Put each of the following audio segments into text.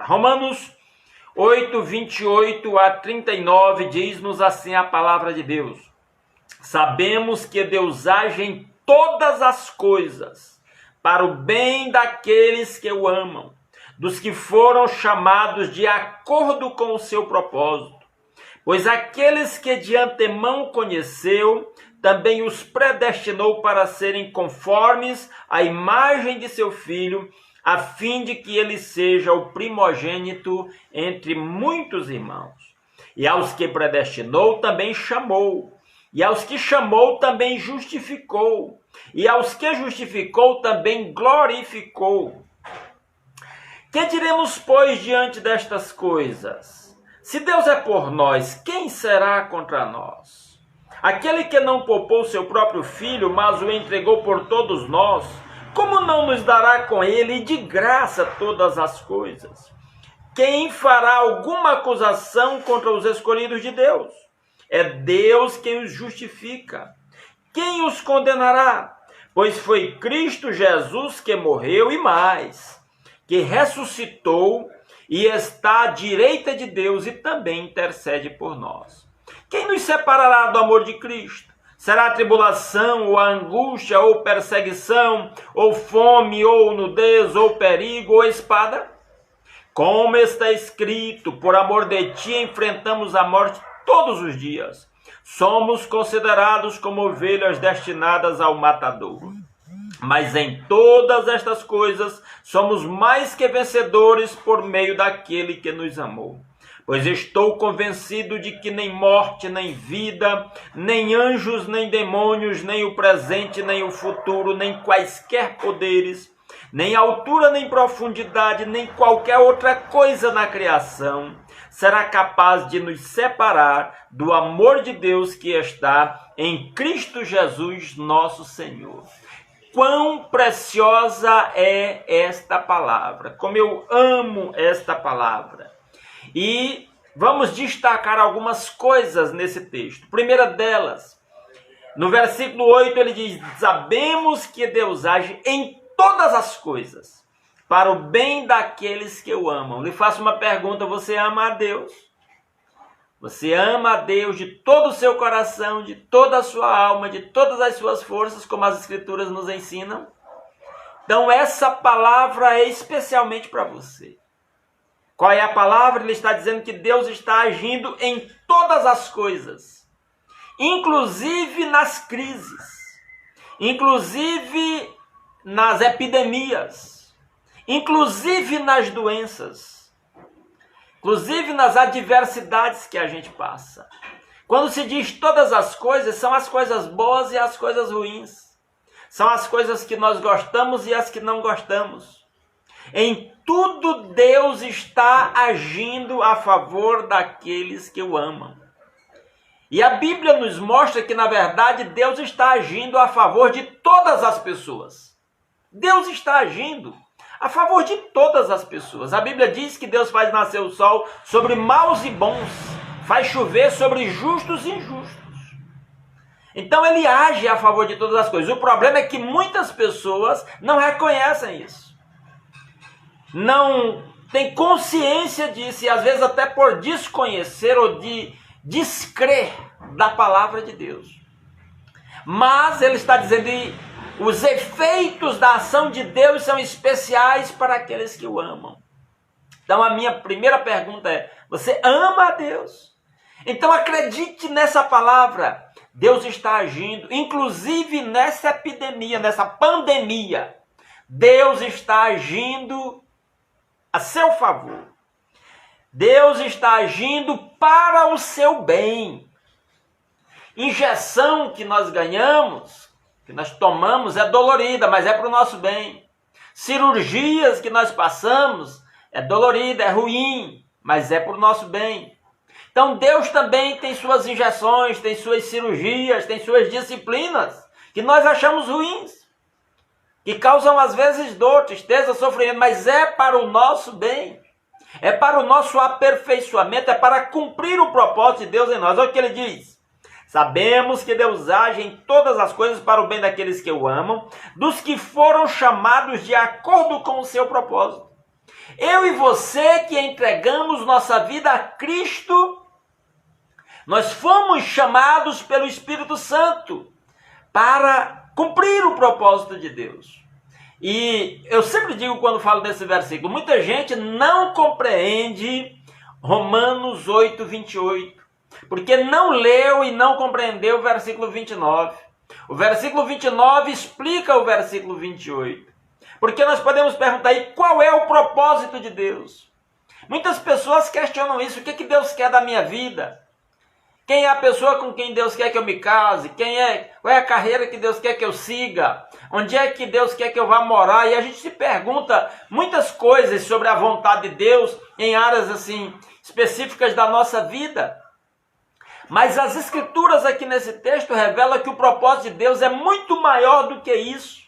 Romanos 8, 28 a 39 diz-nos assim a palavra de Deus: sabemos que Deus age em todas as coisas para o bem daqueles que o amam, dos que foram chamados de acordo com o seu propósito. Pois aqueles que de antemão conheceu, também os predestinou para serem conformes à imagem de seu Filho, a fim de que ele seja o primogênito entre muitos irmãos. E aos que predestinou, também chamou. E aos que chamou, também justificou. E aos que justificou, também glorificou. Que diremos, pois, diante destas coisas? Se Deus é por nós, quem será contra nós? Aquele que não poupou seu próprio filho, mas o entregou por todos nós, como não nos dará com ele de graça todas as coisas? Quem fará alguma acusação contra os escolhidos de Deus? É Deus quem os justifica. Quem os condenará? Pois foi Cristo Jesus que morreu e mais, que ressuscitou e está à direita de Deus e também intercede por nós. Quem nos separará do amor de Cristo? Será a tribulação, ou a angústia, ou perseguição, ou fome, ou nudez, ou perigo, ou espada? Como está escrito, por amor de ti enfrentamos a morte todos os dias. Somos considerados como ovelhas destinadas ao matador. Mas em todas estas coisas somos mais que vencedores por meio daquele que nos amou. Pois estou convencido de que nem morte, nem vida, nem anjos, nem demônios, nem o presente, nem o futuro, nem quaisquer poderes, nem altura, nem profundidade, nem qualquer outra coisa na criação será capaz de nos separar do amor de Deus que está em Cristo Jesus, nosso Senhor. Quão preciosa é esta palavra, como eu amo esta palavra. E vamos destacar algumas coisas nesse texto. Primeira delas, no versículo 8 ele diz: sabemos que Deus age em todas as coisas para o bem daqueles que o amam. Lhe faço uma pergunta: você ama a Deus? Você ama a Deus de todo o seu coração, de toda a sua alma, de todas as suas forças, como as Escrituras nos ensinam? Então essa palavra é especialmente para você. Qual é a palavra? Ele está dizendo que Deus está agindo em todas as coisas, inclusive nas crises, inclusive nas epidemias, inclusive nas doenças, inclusive nas adversidades que a gente passa. Quando se diz todas as coisas, são as coisas boas e as coisas ruins. São as coisas que nós gostamos e as que não gostamos. Em tudo Deus está agindo a favor daqueles que o amam. E a Bíblia nos mostra que, na verdade, Deus está agindo a favor de todas as pessoas. Deus está agindo a favor de todas as pessoas. A Bíblia diz que Deus faz nascer o sol sobre maus e bons, faz chover sobre justos e injustos. Então ele age a favor de todas as coisas. O problema é que muitas pessoas não reconhecem isso. Não tem consciência disso, e às vezes até por desconhecer ou de descrer da palavra de Deus. Mas ele está dizendo que os efeitos da ação de Deus são especiais para aqueles que o amam. Então a minha primeira pergunta é: você ama a Deus? Então acredite nessa palavra. Deus está agindo, inclusive nessa epidemia, nessa pandemia. Deus está agindo a seu favor. Deus está agindo para o seu bem. Injeção que nós ganhamos, que nós tomamos, é dolorida, mas é para o nosso bem. Cirurgias que nós passamos, é dolorida, é ruim, mas é para o nosso bem. Então Deus também tem suas injeções, tem suas cirurgias, tem suas disciplinas, que nós achamos ruins, que causam às vezes dor, tristeza, sofrimento, mas é para o nosso bem. É para o nosso aperfeiçoamento, é para cumprir o propósito de Deus em nós. Olha o que ele diz: sabemos que Deus age em todas as coisas para o bem daqueles que o amam, dos que foram chamados de acordo com o seu propósito. Eu e você que entregamos nossa vida a Cristo, nós fomos chamados pelo Espírito Santo para cumprir o propósito de Deus. E eu sempre digo quando falo desse versículo, muita gente não compreende Romanos 8, 28, porque não leu e não compreendeu o versículo 29. O versículo 29 explica o versículo 28. Porque nós podemos perguntar aí qual é o propósito de Deus. Muitas pessoas questionam isso. O que que Deus quer da minha vida? Quem é a pessoa com quem Deus quer que eu me case? Qual é a carreira que Deus quer que eu siga? Onde é que Deus quer que eu vá morar? E a gente se pergunta muitas coisas sobre a vontade de Deus em áreas assim específicas da nossa vida. Mas as escrituras aqui nesse texto revelam que o propósito de Deus é muito maior do que isso.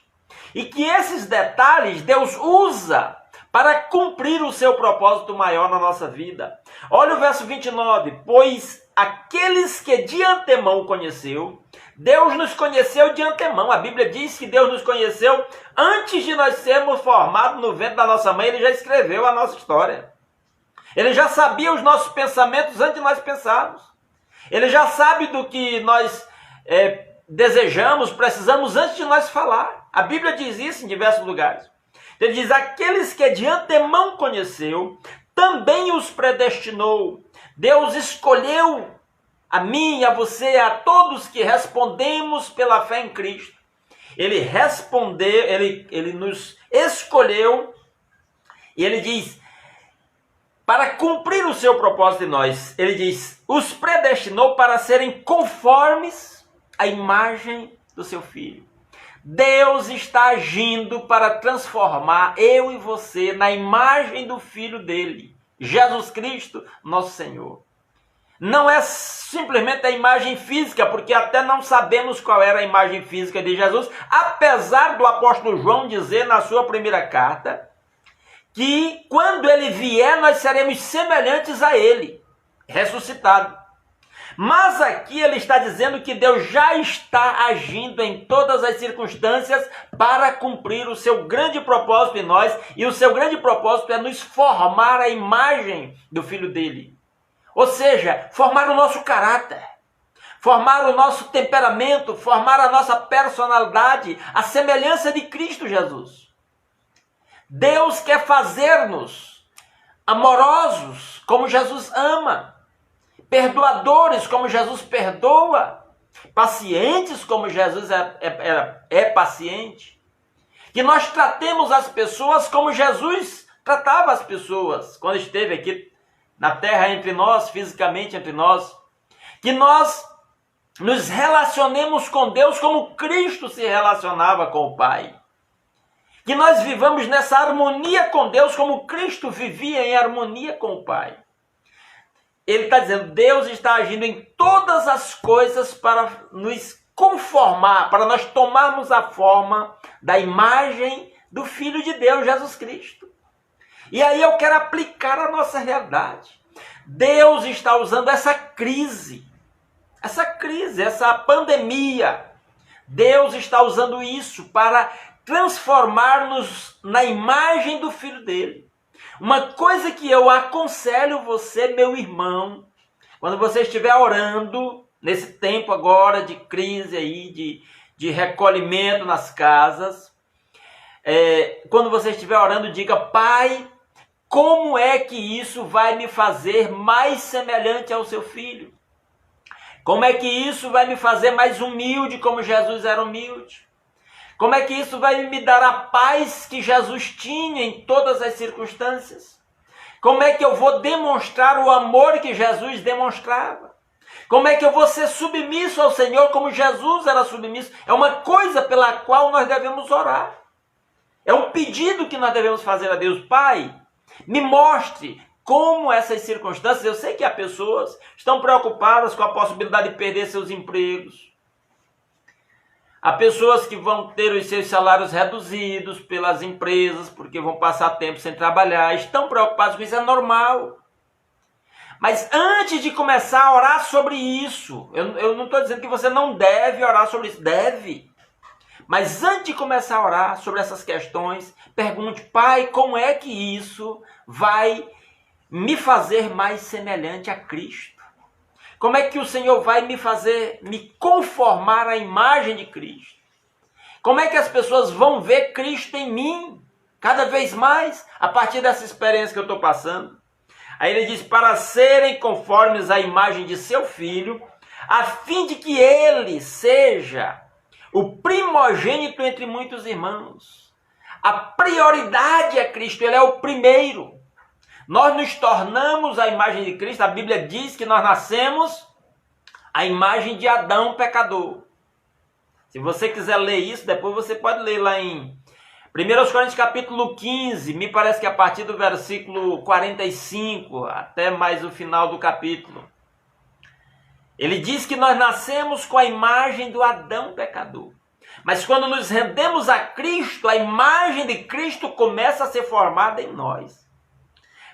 E que esses detalhes Deus usa para cumprir o seu propósito maior na nossa vida. Olha o verso 29. Pois aqueles que de antemão conheceu, Deus nos conheceu de antemão. A Bíblia diz que Deus nos conheceu antes de nós sermos formados no ventre da nossa mãe. Ele já escreveu a nossa história. Ele já sabia os nossos pensamentos antes de nós pensarmos. Ele já sabe do que nós desejamos, precisamos antes de nós falar. A Bíblia diz isso em diversos lugares. Ele diz, aqueles que de antemão conheceu, também os predestinou. Deus escolheu a mim, a você, a todos que respondemos pela fé em Cristo. Ele respondeu, ele nos escolheu, e ele diz, para cumprir o seu propósito em nós, ele diz, os predestinou para serem conformes à imagem do seu Filho. Deus está agindo para transformar eu e você na imagem do Filho dele, Jesus Cristo, nosso Senhor. Não é simplesmente a imagem física, porque até não sabemos qual era a imagem física de Jesus, apesar do apóstolo João dizer na sua primeira carta, que quando ele vier nós seremos semelhantes a ele, ressuscitado. Mas aqui ele está dizendo que Deus já está agindo em todas as circunstâncias para cumprir o seu grande propósito em nós, e o seu grande propósito é nos formar a imagem do Filho dele. Ou seja, formar o nosso caráter, formar o nosso temperamento, formar a nossa personalidade, a semelhança de Cristo Jesus. Deus quer fazer-nos amorosos como Jesus ama, perdoadores como Jesus perdoa, pacientes como Jesus é paciente, que nós tratemos as pessoas como Jesus tratava as pessoas quando esteve aqui na terra entre nós, fisicamente entre nós, que nós nos relacionemos com Deus como Cristo se relacionava com o Pai. Que nós vivamos nessa harmonia com Deus como Cristo vivia em harmonia com o Pai. Ele está dizendo, Deus está agindo em todas as coisas para nos conformar, para nós tomarmos a forma da imagem do Filho de Deus, Jesus Cristo. E aí eu quero aplicar a nossa realidade. Deus está usando essa crise, essa pandemia. Deus está usando isso para transformar-nos na imagem do Filho dele. Uma coisa que eu aconselho você, meu irmão, quando você estiver orando, nesse tempo agora de crise aí, de recolhimento nas casas, quando você estiver orando, diga, Pai, como é que isso vai me fazer mais semelhante ao seu Filho? Como é que isso vai me fazer mais humilde como Jesus era humilde? Como é que isso vai me dar a paz que Jesus tinha em todas as circunstâncias? Como é que eu vou demonstrar o amor que Jesus demonstrava? Como é que eu vou ser submisso ao Senhor como Jesus era submisso? É uma coisa pela qual nós devemos orar. É um pedido que nós devemos fazer a Deus. Pai, me mostre como essas circunstâncias... Eu sei que há pessoas que estão preocupadas com a possibilidade de perder seus empregos. Há pessoas que vão ter os seus salários reduzidos pelas empresas, porque vão passar tempo sem trabalhar, estão preocupados com isso, é normal. Mas antes de começar a orar sobre isso, eu não estou dizendo que você não deve orar sobre isso, deve. Mas antes de começar a orar sobre essas questões, pergunte: Pai, como é que isso vai me fazer mais semelhante a Cristo? Como é que o Senhor vai me fazer me conformar à imagem de Cristo? Como é que as pessoas vão ver Cristo em mim cada vez mais a partir dessa experiência que eu estou passando? Aí ele diz: para serem conformes à imagem de seu Filho, a fim de que ele seja o primogênito entre muitos irmãos. A prioridade é Cristo, ele é o primeiro. Nós nos tornamos a imagem de Cristo. A Bíblia diz que nós nascemos a imagem de Adão pecador. Se você quiser ler isso, depois você pode ler lá em 1 Coríntios capítulo 15, me parece que a partir do versículo 45, até mais o final do capítulo. Ele diz que nós nascemos com a imagem do Adão pecador. Mas quando nos rendemos a Cristo, a imagem de Cristo começa a ser formada em nós.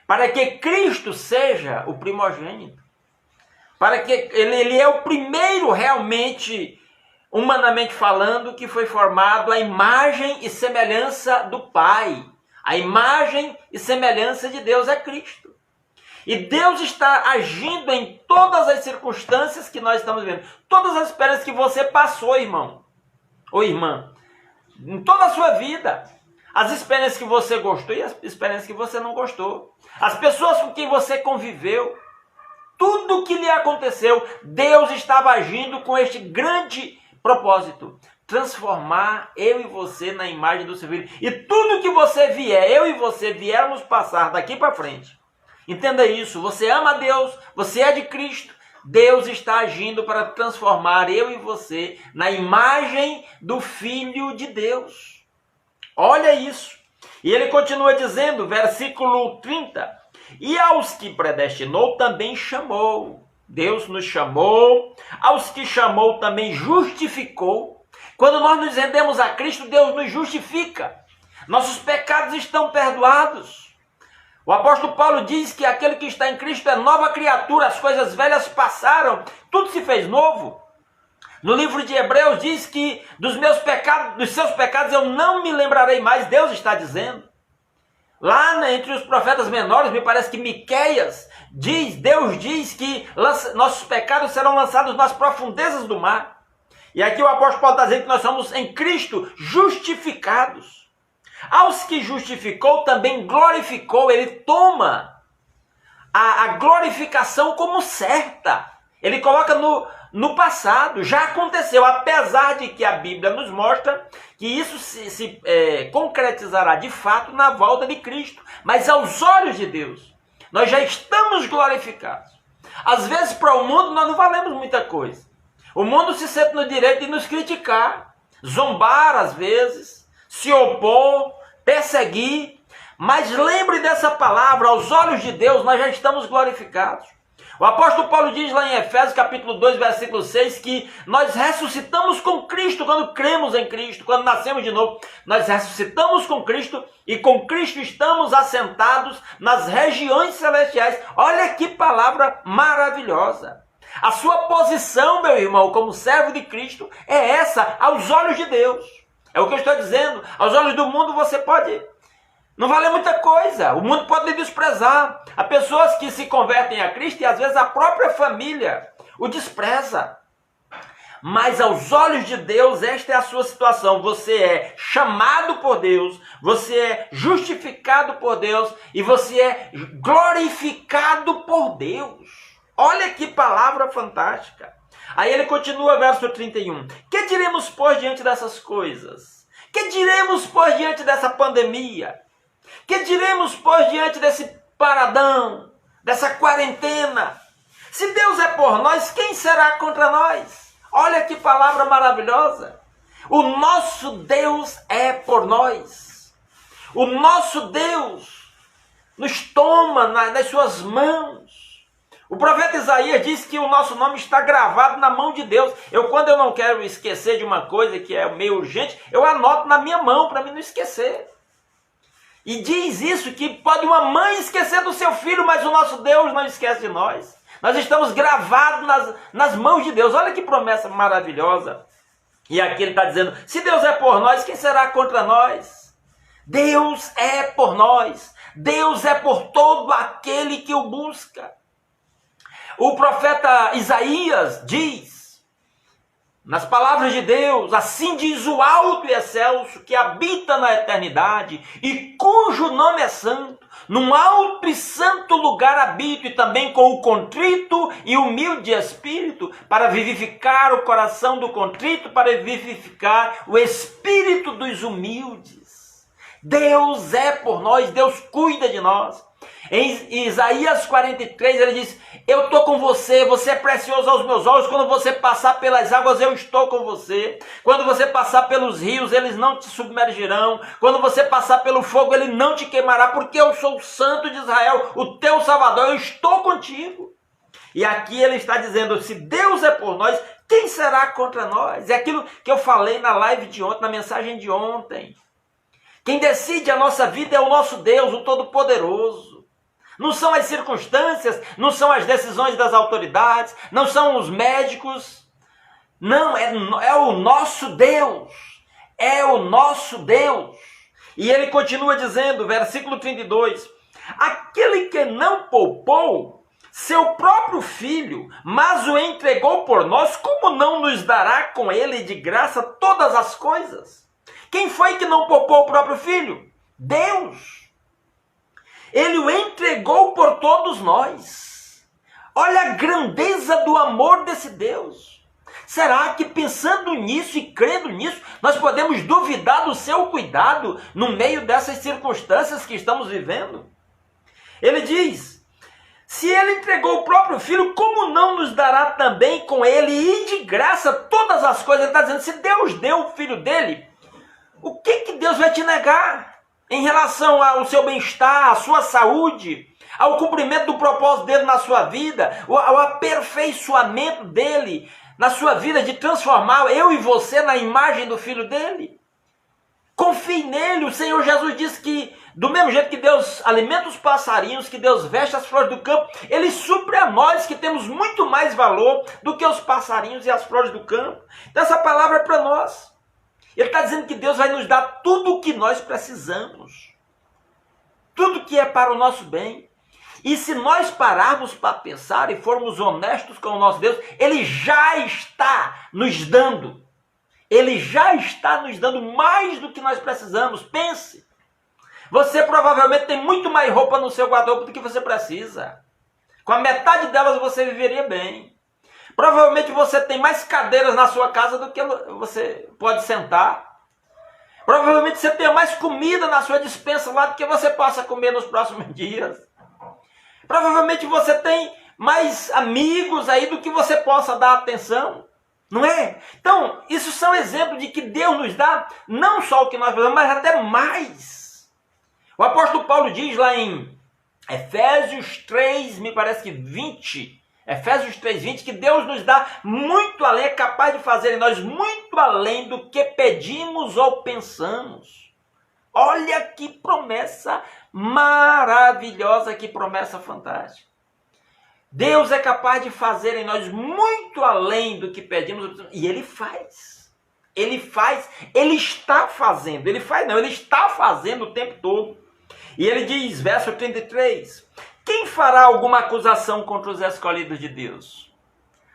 Para que Cristo seja o primogênito. Para que ele é o primeiro realmente, humanamente falando, que foi formado a imagem e semelhança do Pai. A imagem e semelhança de Deus é Cristo. E Deus está agindo em todas as circunstâncias que nós estamos vendo. Todas as experiências que você passou, irmão ou irmã. Em toda a sua vida. As experiências que você gostou e as experiências que você não gostou. As pessoas com quem você conviveu. Tudo o que lhe aconteceu, Deus estava agindo com este grande propósito: transformar eu e você na imagem do seu Filho. E tudo que você vier, eu e você viermos passar daqui para frente, entenda isso: você ama a Deus, você é de Cristo, Deus está agindo para transformar eu e você na imagem do Filho de Deus. Olha isso. E ele continua dizendo, versículo 30, e aos que predestinou também chamou. Deus nos chamou, aos que chamou também justificou. Quando nós nos rendemos a Cristo, Deus nos justifica. Nossos pecados estão perdoados. O apóstolo Paulo diz que aquele que está em Cristo é nova criatura, as coisas velhas passaram, tudo se fez novo. No livro de Hebreus diz que dos seus pecados eu não me lembrarei mais, Deus está dizendo. Lá entre os profetas menores, me parece que Miqueias diz, Deus diz que nossos pecados serão lançados nas profundezas do mar. E aqui o apóstolo Paulo está dizendo que nós somos em Cristo justificados. Aos que justificou também glorificou. Ele toma a glorificação como certa. Ele coloca no passado, já aconteceu, apesar de que a Bíblia nos mostra que isso se concretizará de fato na volta de Cristo. Mas aos olhos de Deus, nós já estamos glorificados. Às vezes para o mundo nós não valemos muita coisa. O mundo se sente no direito de nos criticar, zombar às vezes, se opor, perseguir. Mas lembre dessa palavra: aos olhos de Deus nós já estamos glorificados. O apóstolo Paulo diz lá em Efésios capítulo 2, versículo 6, que nós ressuscitamos com Cristo quando cremos em Cristo, quando nascemos de novo. Nós ressuscitamos com Cristo e com Cristo estamos assentados nas regiões celestiais. Olha que palavra maravilhosa. A sua posição, meu irmão, como servo de Cristo é essa, aos olhos de Deus. É o que eu estou dizendo. Aos olhos do mundo você pode não vale muita coisa. O mundo pode lhe desprezar. Há pessoas que se convertem a Cristo e às vezes a própria família o despreza. Mas aos olhos de Deus, esta é a sua situação. Você é chamado por Deus, você é justificado por Deus e você é glorificado por Deus. Olha que palavra fantástica. Aí ele continua, verso 31. Que diremos, pois, diante dessas coisas? Que diremos, pois, diante dessa pandemia? Que diremos, pois, diante desse paradão, dessa quarentena? Se Deus é por nós, quem será contra nós? Olha que palavra maravilhosa. O nosso Deus é por nós. O nosso Deus nos toma nas suas mãos. O profeta Isaías diz que o nosso nome está gravado na mão de Deus. Quando eu não quero esquecer de uma coisa que é meio urgente, eu anoto na minha mão para mim não esquecer. E diz isso, que pode uma mãe esquecer do seu filho, mas o nosso Deus não esquece de nós. Nós estamos gravados nas mãos de Deus. Olha que promessa maravilhosa. E aqui ele está dizendo, se Deus é por nós, quem será contra nós? Deus é por nós. Deus é por todo aquele que o busca. O profeta Isaías diz, nas palavras de Deus, assim diz o alto e excelso, que habita na eternidade e cujo nome é santo, num alto e santo lugar habito, e também com o contrito e humilde de espírito, para vivificar o coração do contrito, para vivificar o espírito dos humildes. Deus é por nós, Deus cuida de nós. Em Isaías 43 ele diz, eu estou com você, você é precioso aos meus olhos, quando você passar pelas águas eu estou com você, quando você passar pelos rios eles não te submergirão, quando você passar pelo fogo ele não te queimará, porque eu sou o Santo de Israel, o teu Salvador, eu estou contigo. E aqui ele está dizendo, se Deus é por nós, quem será contra nós? É aquilo que eu falei na live de ontem, na mensagem de ontem. Quem decide a nossa vida é o nosso Deus, o Todo-Poderoso. Não são as circunstâncias, não são as decisões das autoridades, não são os médicos. Não, é o nosso Deus. É o nosso Deus. E ele continua dizendo, versículo 32, aquele que não poupou seu próprio filho, mas o entregou por nós, como não nos dará com ele de graça todas as coisas? Quem foi que não poupou o próprio filho? Deus. Ele o entregou por todos nós. Olha a grandeza do amor desse Deus. Será que pensando nisso e crendo nisso, nós podemos duvidar do seu cuidado no meio dessas circunstâncias que estamos vivendo? Ele diz, se ele entregou o próprio filho, como não nos dará também com ele e de graça todas as coisas? Ele está dizendo, se Deus deu o filho dele, o que Deus vai te negar? Em relação ao seu bem-estar, à sua saúde, ao cumprimento do propósito dele na sua vida, ao aperfeiçoamento dele na sua vida, de transformar eu e você na imagem do Filho dele. Confie nele. O Senhor Jesus disse que, do mesmo jeito que Deus alimenta os passarinhos, que Deus veste as flores do campo, ele supre a nós que temos muito mais valor do que os passarinhos e as flores do campo. Então essa palavra é para nós. Ele está dizendo que Deus vai nos dar tudo o que nós precisamos. Tudo que é para o nosso bem. E se nós pararmos para pensar e formos honestos com o nosso Deus, Ele já está nos dando. Ele já está nos dando mais do que nós precisamos. Pense. Você provavelmente tem muito mais roupa no seu guarda-roupa do que você precisa. Com a metade delas você viveria bem. Provavelmente você tem mais cadeiras na sua casa do que você pode sentar. Provavelmente você tem mais comida na sua despensa lá do que você possa comer nos próximos dias. Provavelmente você tem mais amigos aí do que você possa dar atenção. Não é? Então, isso são exemplos de que Deus nos dá não só o que nós precisamos, mas até mais. O apóstolo Paulo diz lá em Efésios 3, me parece que 20... Efésios 3:20, que Deus nos dá muito além, é capaz de fazer em nós muito além do que pedimos ou pensamos. Olha que promessa maravilhosa, que promessa fantástica. Deus é capaz de fazer em nós muito além do que pedimos ou pensamos. E Ele faz. Ele faz, Ele está fazendo. Ele faz não, Ele está fazendo o tempo todo. E Ele diz, verso 33... Quem fará alguma acusação contra os escolhidos de Deus?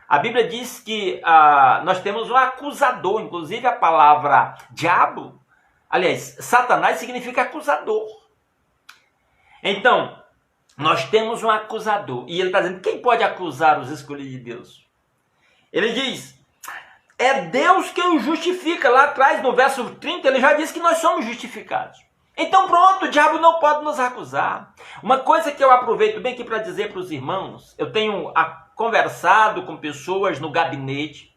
A Bíblia diz que nós temos um acusador, inclusive a palavra diabo, aliás, Satanás significa acusador. Então, nós temos um acusador, e ele está dizendo, quem pode acusar os escolhidos de Deus? Ele diz, é Deus quem os justifica. Lá atrás, no verso 30, ele já disse que nós somos justificados. Então pronto, o diabo não pode nos acusar. Uma coisa que eu aproveito bem aqui para dizer para os irmãos, eu tenho conversado com pessoas no gabinete,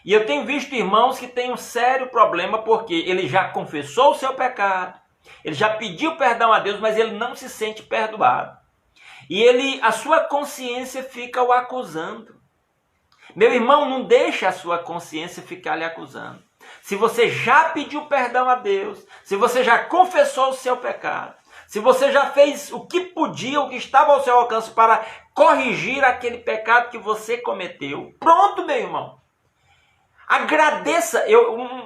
e eu tenho visto irmãos que têm um sério problema, porque ele já confessou o seu pecado, ele já pediu perdão a Deus, mas ele não se sente perdoado. E a sua consciência fica o acusando. Meu irmão, não deixa a sua consciência ficar lhe acusando. Se você já pediu perdão a Deus, se você já confessou o seu pecado, se você já fez o que podia, o que estava ao seu alcance para corrigir aquele pecado que você cometeu, pronto, meu irmão. Agradeça.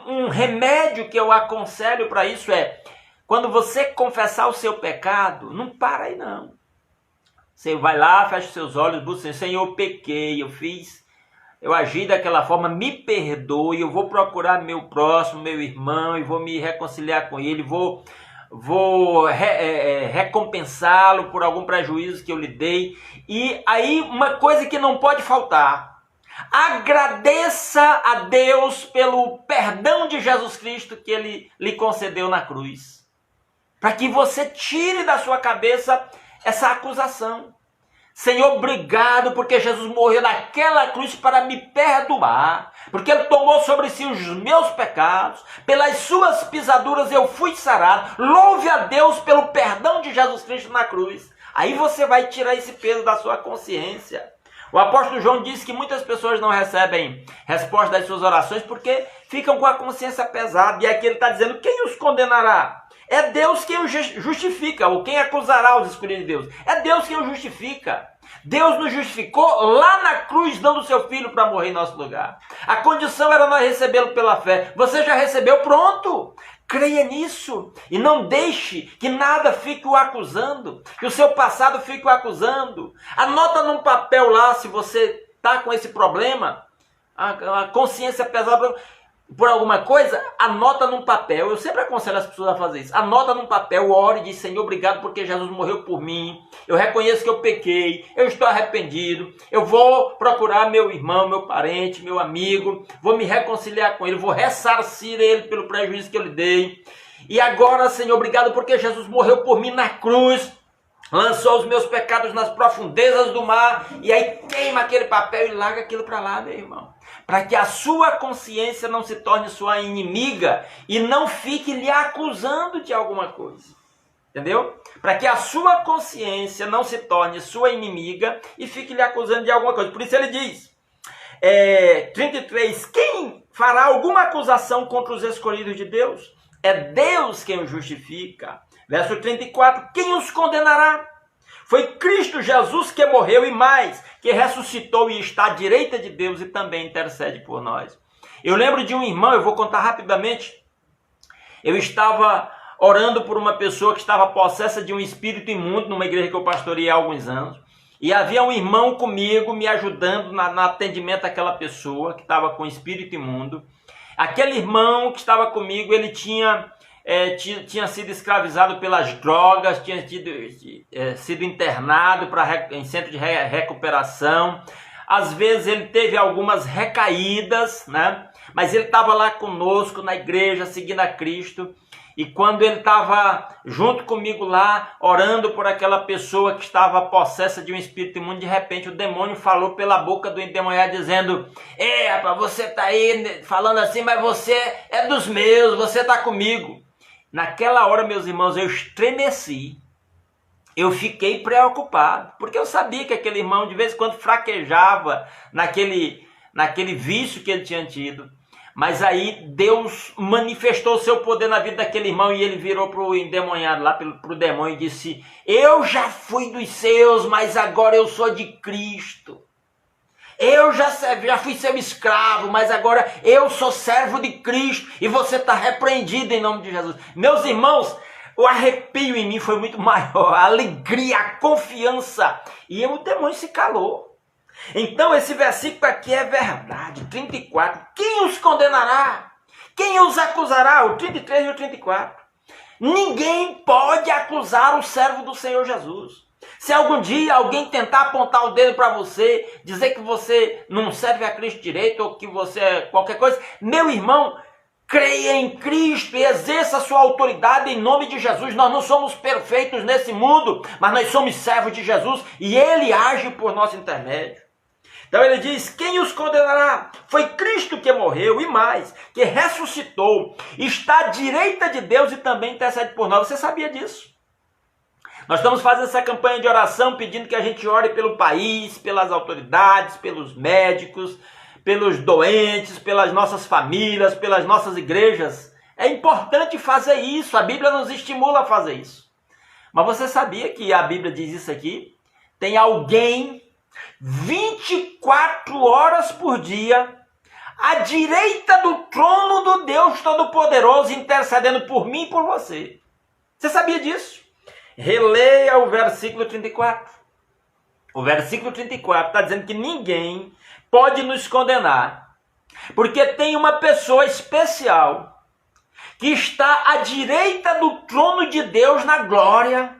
Um remédio que eu aconselho para isso é, quando você confessar o seu pecado, não para aí não. Você vai lá, fecha os seus olhos, busca, Senhor, eu pequei, eu agi daquela forma, me perdoe, eu vou procurar meu próximo, meu irmão, e vou me reconciliar com ele, vou recompensá-lo por algum prejuízo que eu lhe dei. E aí uma coisa que não pode faltar: agradeça a Deus pelo perdão de Jesus Cristo que ele lhe concedeu na cruz, para que você tire da sua cabeça essa acusação. Senhor, obrigado porque Jesus morreu naquela cruz para me perdoar, porque Ele tomou sobre si os meus pecados, pelas suas pisaduras eu fui sarado. Louve a Deus pelo perdão de Jesus Cristo na cruz. Aí você vai tirar esse peso da sua consciência. O apóstolo João disse que muitas pessoas não recebem resposta das suas orações porque ficam com a consciência pesada. E aqui ele está dizendo: quem os condenará? É Deus quem os justifica, ou quem acusará os escolhidos de Deus? É Deus quem os justifica. Deus nos justificou lá na cruz, dando o seu Filho para morrer em nosso lugar. A condição era nós recebê-lo pela fé. Você já recebeu? Pronto! Creia nisso e não deixe que nada fique o acusando, que o seu passado fique o acusando. Anota num papel lá, se você está com esse problema, a consciência pesada por alguma coisa, anota num papel. Eu sempre aconselho as pessoas a fazer isso. Anota num papel, ore e diz: Senhor, obrigado porque Jesus morreu por mim. Eu reconheço que eu pequei, eu estou arrependido. Eu vou procurar meu irmão, meu parente, meu amigo, vou me reconciliar com ele, vou ressarcir ele pelo prejuízo que eu lhe dei. E agora, Senhor, obrigado porque Jesus morreu por mim na cruz, lançou os meus pecados nas profundezas do mar. E aí queima aquele papel e larga aquilo para lá, meu irmão, para que a sua consciência não se torne sua inimiga e não fique lhe acusando de alguma coisa. Entendeu? Para que a sua consciência não se torne sua inimiga e fique lhe acusando de alguma coisa. Por isso ele diz, 33, quem fará alguma acusação contra os escolhidos de Deus? É Deus quem os justifica. Verso 34, quem os condenará? Foi Cristo Jesus que morreu e mais, que ressuscitou e está à direita de Deus e também intercede por nós. Eu lembro de um irmão, eu vou contar rapidamente. Eu estava orando por uma pessoa que estava possessa de um espírito imundo numa igreja que eu pastoreei há alguns anos. E havia um irmão comigo me ajudando no atendimento àquela pessoa que estava com espírito imundo. Aquele irmão que estava comigo, ele tinha sido escravizado pelas drogas, tinha sido internado em centro de recuperação. Às vezes ele teve algumas recaídas, né? Mas ele estava lá conosco na igreja, seguindo a Cristo. E quando ele estava junto comigo lá, orando por aquela pessoa que estava possessa de um espírito imundo, de repente o demônio falou pela boca do endemoniado, dizendo: rapaz, você está aí falando assim, mas você é dos meus, você está comigo. Naquela hora, meus irmãos, eu estremeci, eu fiquei preocupado, porque eu sabia que aquele irmão de vez em quando fraquejava naquele vício que ele tinha tido. Mas aí Deus manifestou o seu poder na vida daquele irmão e ele virou para o endemoniado lá, para o demônio, e disse: eu já fui dos seus, mas agora eu sou de Cristo. Eu já fui seu escravo, mas agora eu sou servo de Cristo e você está repreendido em nome de Jesus. Meus irmãos, o arrepio em mim foi muito maior, a alegria, a confiança, e o demônio se calou. Então esse versículo aqui é verdade. 34, quem os condenará? Quem os acusará? O 33 e o 34. Ninguém pode acusar o servo do Senhor Jesus. Se algum dia alguém tentar apontar o dedo para você, dizer que você não serve a Cristo direito, ou que você é qualquer coisa, meu irmão, creia em Cristo e exerça a sua autoridade em nome de Jesus. Nós não somos perfeitos nesse mundo, mas nós somos servos de Jesus e Ele age por nosso intermédio. Então ele diz: quem os condenará? Foi Cristo que morreu e mais, que ressuscitou, está à direita de Deus e também intercede por nós. Você sabia disso? Nós estamos fazendo essa campanha de oração pedindo que a gente ore pelo país, pelas autoridades, pelos médicos, pelos doentes, pelas nossas famílias, pelas nossas igrejas. É importante fazer isso, a Bíblia nos estimula a fazer isso. Mas você sabia que a Bíblia diz isso aqui? Tem alguém 24 horas por dia à direita do trono do Deus Todo-Poderoso, intercedendo por mim e por você. Você sabia disso? Releia o versículo 34. O versículo 34 está dizendo que ninguém pode nos condenar, porque tem uma pessoa especial que está à direita do trono de Deus na glória,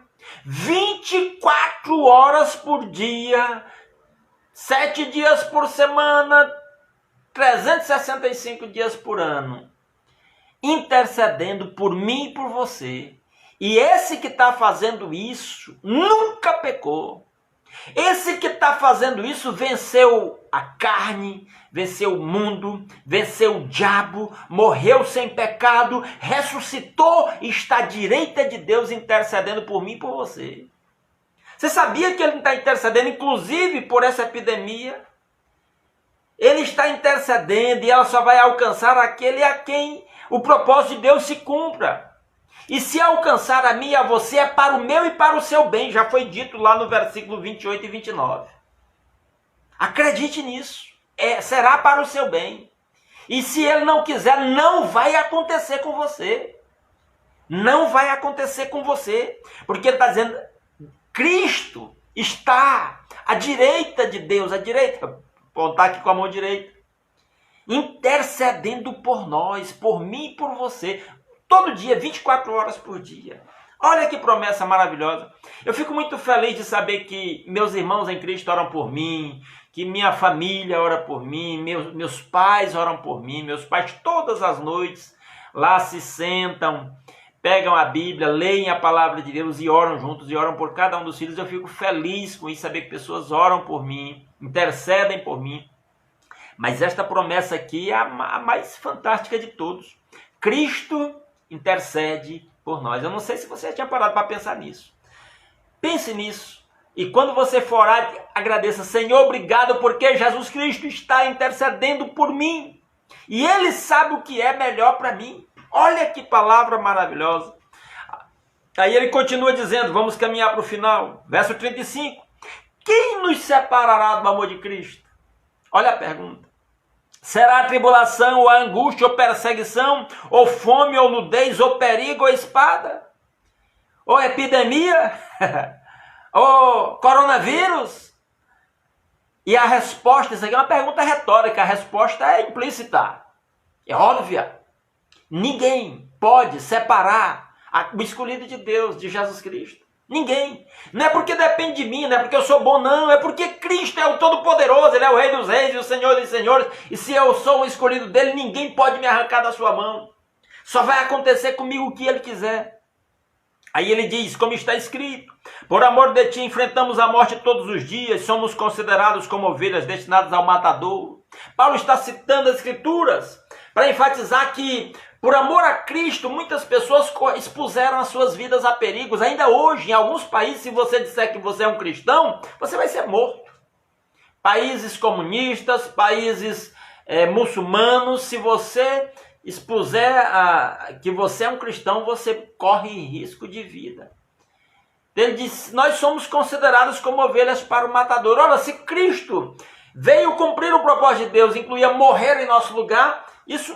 24 horas por dia, 7 dias por semana, 365 dias por ano, intercedendo por mim e por você. E esse que está fazendo isso nunca pecou. Esse que está fazendo isso venceu a carne, venceu o mundo, venceu o diabo, morreu sem pecado, ressuscitou e está à direita de Deus intercedendo por mim e por você. Você sabia que ele está intercedendo, inclusive por essa epidemia? Ele está intercedendo e ela só vai alcançar aquele a quem o propósito de Deus se cumpra. E se alcançar a mim e a você é para o meu e para o seu bem. Já foi dito lá no versículo 28 e 29. Acredite nisso. Será para o seu bem. E se ele não quiser, não vai acontecer com você. Não vai acontecer com você. Porque ele está dizendo, Cristo está à direita de Deus. À direita. Vou apontar aqui com a mão direita. Intercedendo por nós, por mim e por você. Todo dia, 24 horas por dia. Olha que promessa maravilhosa. Eu fico muito feliz de saber que meus irmãos em Cristo oram por mim, que minha família ora por mim, meus pais oram por mim. Meus pais todas as noites lá se sentam, pegam a Bíblia, leem a palavra de Deus e oram juntos, e oram por cada um dos filhos. Eu fico feliz com isso, saber que pessoas oram por mim, intercedem por mim. Mas esta promessa aqui é a mais fantástica de todos. Cristo intercede por nós. Eu não sei se você tinha parado para pensar nisso. Pense nisso. E quando você for orar, agradeça. Senhor, obrigado porque Jesus Cristo está intercedendo por mim. E Ele sabe o que é melhor para mim. Olha que palavra maravilhosa. Aí ele continua dizendo, vamos caminhar para o final. Verso 35. Quem nos separará do amor de Cristo? Olha a pergunta. Será a tribulação, ou a angústia, ou perseguição, ou fome, ou nudez, ou perigo, ou espada? Ou epidemia? Ou coronavírus? E a resposta, isso aqui é uma pergunta retórica, a resposta é implícita, é óbvia. Ninguém pode separar o escolhido de Deus, de Jesus Cristo. Ninguém. Não é porque depende de mim, não é porque eu sou bom, não. É porque Cristo é o Todo-Poderoso, Ele é o Rei dos Reis e o Senhor dos Senhores. E se eu sou o escolhido dEle, ninguém pode me arrancar da sua mão. Só vai acontecer comigo o que Ele quiser. Aí ele diz, como está escrito, por amor de ti enfrentamos a morte todos os dias, somos considerados como ovelhas destinadas ao matador. Paulo está citando as Escrituras para enfatizar que, por amor a Cristo, muitas pessoas expuseram as suas vidas a perigos. Ainda hoje, em alguns países, se você disser que você é um cristão, você vai ser morto. Países comunistas, países muçulmanos, se você expuser que você é um cristão, você corre risco de vida. Ele diz, nós somos considerados como ovelhas para o matador. Olha, se Cristo veio cumprir o propósito de Deus, incluía morrer em nosso lugar, isso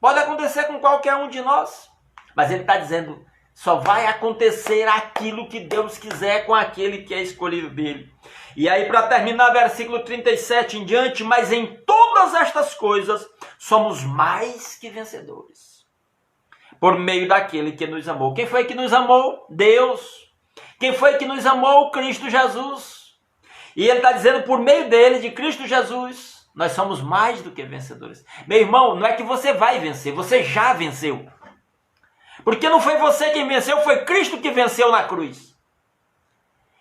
pode acontecer com qualquer um de nós. Mas ele está dizendo, só vai acontecer aquilo que Deus quiser com aquele que é escolhido dele. E aí, para terminar, versículo 37 em diante, mas em todas estas coisas somos mais que vencedores, por meio daquele que nos amou. Quem foi que nos amou? Deus. Quem foi que nos amou? Cristo Jesus. E ele está dizendo, por meio dele, de Cristo Jesus, nós somos mais do que vencedores. Meu irmão, não é que você vai vencer, você já venceu. Porque não foi você quem venceu, foi Cristo que venceu na cruz.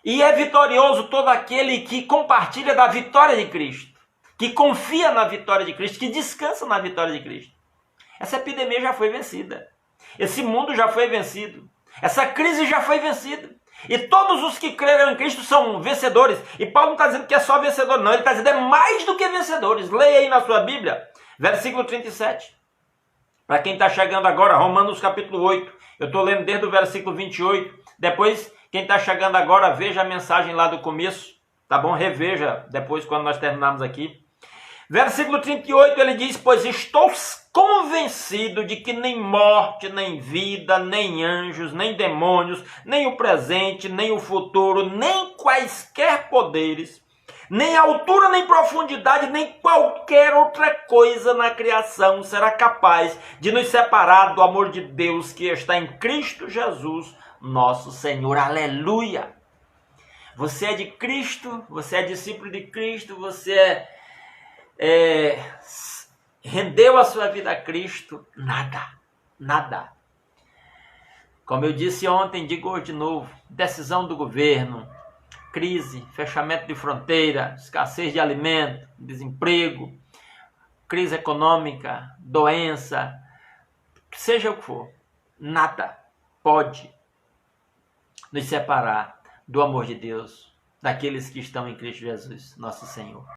E é vitorioso todo aquele que compartilha da vitória de Cristo, que confia na vitória de Cristo, que descansa na vitória de Cristo. Essa epidemia já foi vencida. Esse mundo já foi vencido. Essa crise já foi vencida. E todos os que creram em Cristo são vencedores. E Paulo não está dizendo que é só vencedor, não. Ele está dizendo que é mais do que vencedores. Leia aí na sua Bíblia, versículo 37. Para quem está chegando agora, Romanos capítulo 8. Eu estou lendo desde o versículo 28. Depois, quem está chegando agora, veja a mensagem lá do começo. Tá bom? Reveja depois, quando nós terminarmos aqui. Versículo 38, ele diz: pois estou convencido de que nem morte, nem vida, nem anjos, nem demônios, nem o presente, nem o futuro, nem quaisquer poderes, nem altura, nem profundidade, nem qualquer outra coisa na criação será capaz de nos separar do amor de Deus que está em Cristo Jesus, nosso Senhor. Aleluia! Você é de Cristo, você é discípulo de Cristo, você rendeu a sua vida a Cristo, nada. Como eu disse ontem, digo hoje de novo, decisão do governo, crise, fechamento de fronteira, escassez de alimento, desemprego, crise econômica, doença, seja o que for, nada pode nos separar do amor de Deus, daqueles que estão em Cristo Jesus, nosso Senhor.